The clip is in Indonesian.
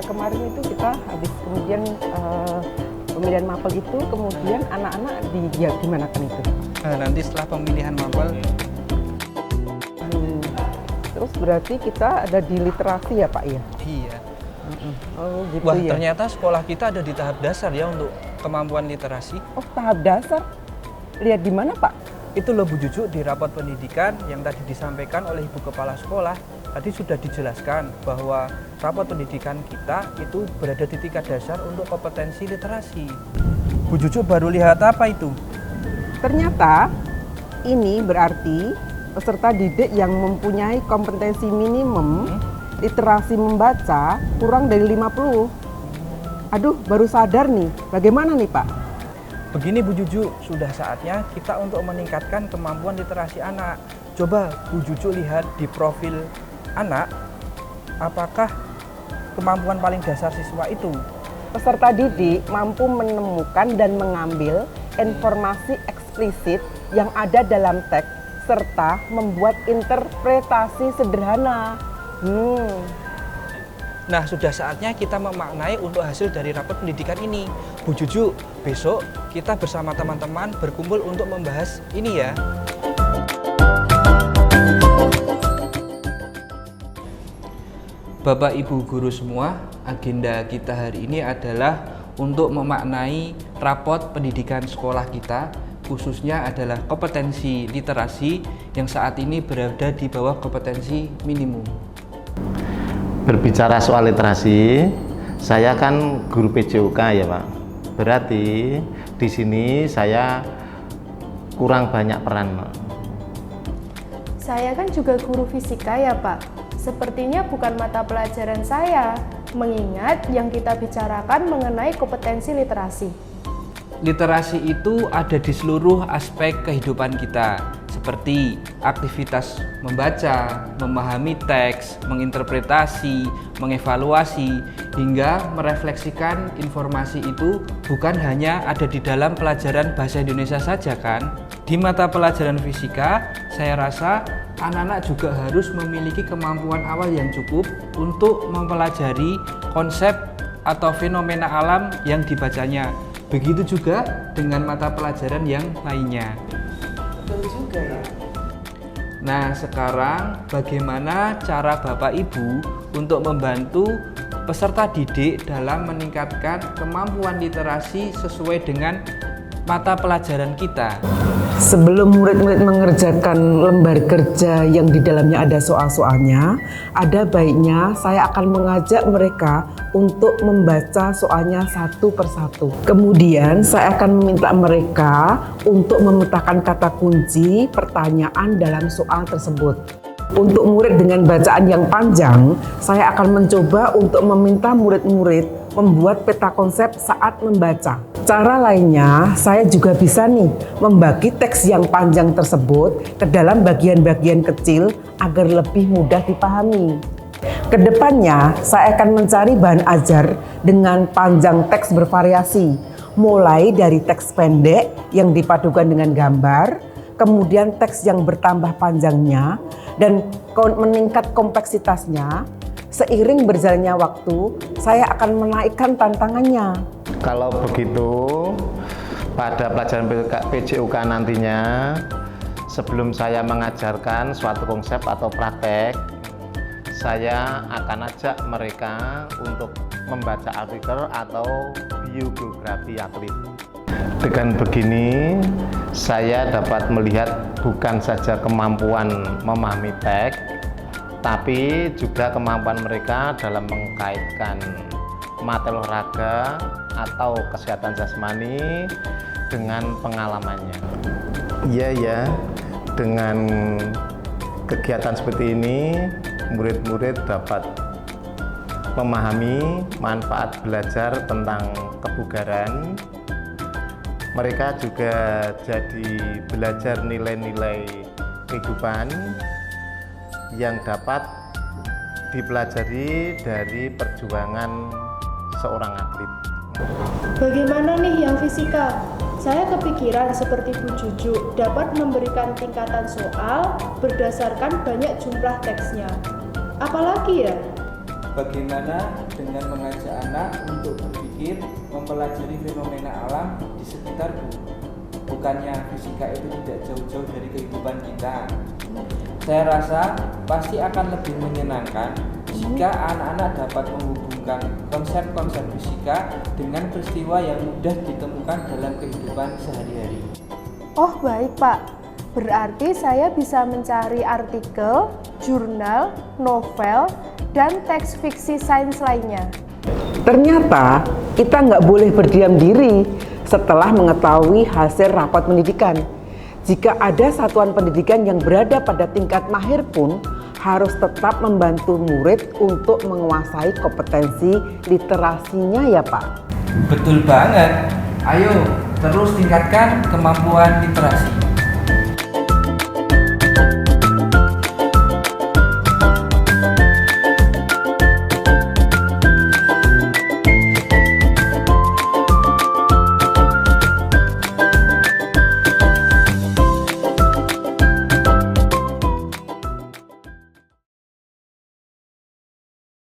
Kemarin itu kita habis kemudian pemilihan mapel itu, kemudian anak-anak gimana kan itu? Nanti setelah pemilihan mapel. Terus berarti kita ada di literasi ya Pak ya? Iya. Oh gitu. Wah, ya? ternyata sekolah kita ada di tahap dasar ya untuk kemampuan literasi. Oh, tahap dasar? Lihat di mana Pak? Itu loh Bu Juju, di rapat pendidikan yang tadi disampaikan oleh Ibu Kepala Sekolah. Tadi sudah dijelaskan bahwa rapat pendidikan kita itu berada di tingkat dasar untuk kompetensi literasi. Bu Juju baru lihat apa itu? Ternyata ini berarti peserta didik yang mempunyai kompetensi minimum literasi membaca kurang dari 50. Aduh, baru sadar nih. Bagaimana nih Pak? Begini Bu Juju, sudah saatnya kita untuk meningkatkan kemampuan literasi anak. Coba Bu Juju lihat di profil anak, apakah kemampuan paling dasar siswa itu? Peserta didik mampu menemukan dan mengambil informasi eksplisit yang ada dalam teks serta membuat interpretasi sederhana. Nah, sudah saatnya kita memaknai untuk hasil dari rapat pendidikan ini. Bu Juju, besok kita bersama teman-teman berkumpul untuk membahas ini ya. Bapak Ibu guru semua, agenda kita hari ini adalah untuk memaknai rapot pendidikan sekolah kita, khususnya adalah kompetensi literasi yang saat ini berada di bawah kompetensi minimum. Berbicara soal literasi, saya kan guru PJOK ya Pak. Berarti di sini saya kurang banyak peran. Saya kan juga guru fisika ya Pak. Sepertinya bukan mata pelajaran saya, mengingat yang kita bicarakan mengenai kompetensi literasi. Literasi itu ada di seluruh aspek kehidupan kita, seperti aktivitas membaca, memahami teks, menginterpretasi, mengevaluasi, hingga merefleksikan informasi itu bukan hanya ada di dalam pelajaran bahasa Indonesia saja kan? Di mata pelajaran fisika, saya rasa anak-anak juga harus memiliki kemampuan awal yang cukup untuk mempelajari konsep atau fenomena alam yang dibacanya. Begitu juga dengan mata pelajaran yang lainnya. Betul juga ya. Nah, sekarang bagaimana cara Bapak Ibu untuk membantu peserta didik dalam meningkatkan kemampuan literasi sesuai dengan mata pelajaran kita? Sebelum murid-murid mengerjakan lembar kerja yang di dalamnya ada soal-soalnya, ada baiknya saya akan mengajak mereka untuk membaca soalnya satu persatu. Kemudian saya akan meminta mereka untuk memetakan kata kunci pertanyaan dalam soal tersebut. Untuk murid dengan bacaan yang panjang, saya akan mencoba untuk meminta murid-murid membuat peta konsep saat membaca. Cara lainnya, saya juga bisa nih membagi teks yang panjang tersebut ke dalam bagian-bagian kecil agar lebih mudah dipahami. Kedepannya, saya akan mencari bahan ajar dengan panjang teks bervariasi, mulai dari teks pendek yang dipadukan dengan gambar, kemudian teks yang bertambah panjangnya, dan meningkat kompleksitasnya. Seiring berjalannya waktu, saya akan menaikkan tantangannya. Kalau begitu, pada pelajaran PJOK nantinya, sebelum saya mengajarkan suatu konsep atau praktek, saya akan ajak mereka untuk membaca artikel atau biografi atlet. Dengan begini, saya dapat melihat bukan saja kemampuan memahami teks, tapi juga kemampuan mereka dalam mengkaitkan materi olahraga atau kesehatan jasmani dengan pengalamannya. Iya ya, dengan kegiatan seperti ini, murid-murid dapat memahami manfaat belajar tentang kebugaran. Mereka juga jadi belajar nilai-nilai kehidupan yang dapat dipelajari dari perjuangan seorang atlet. Bagaimana nih yang fisika? Saya kepikiran seperti Bu Juju dapat memberikan tingkatan soal berdasarkan banyak jumlah teksnya. Apalagi ya? Bagaimana dengan mengajak anak untuk berpikir, mempelajari fenomena alam di sekitarku? Bukannya fisika itu tidak jauh-jauh dari kehidupan kita. Saya rasa pasti akan lebih menyenangkan jika anak-anak dapat menghubungkan konsep-konsep fisika dengan peristiwa yang mudah ditemukan dalam kehidupan sehari-hari. Oh baik Pak, berarti saya bisa mencari artikel, jurnal, novel, dan teks fiksi sains lainnya. Ternyata kita nggak boleh berdiam diri setelah mengetahui hasil rapat pendidikan. Jika ada satuan pendidikan yang berada pada tingkat mahir pun harus tetap membantu murid untuk menguasai kompetensi literasinya ya Pak. Betul banget. Ayo terus tingkatkan kemampuan literasi.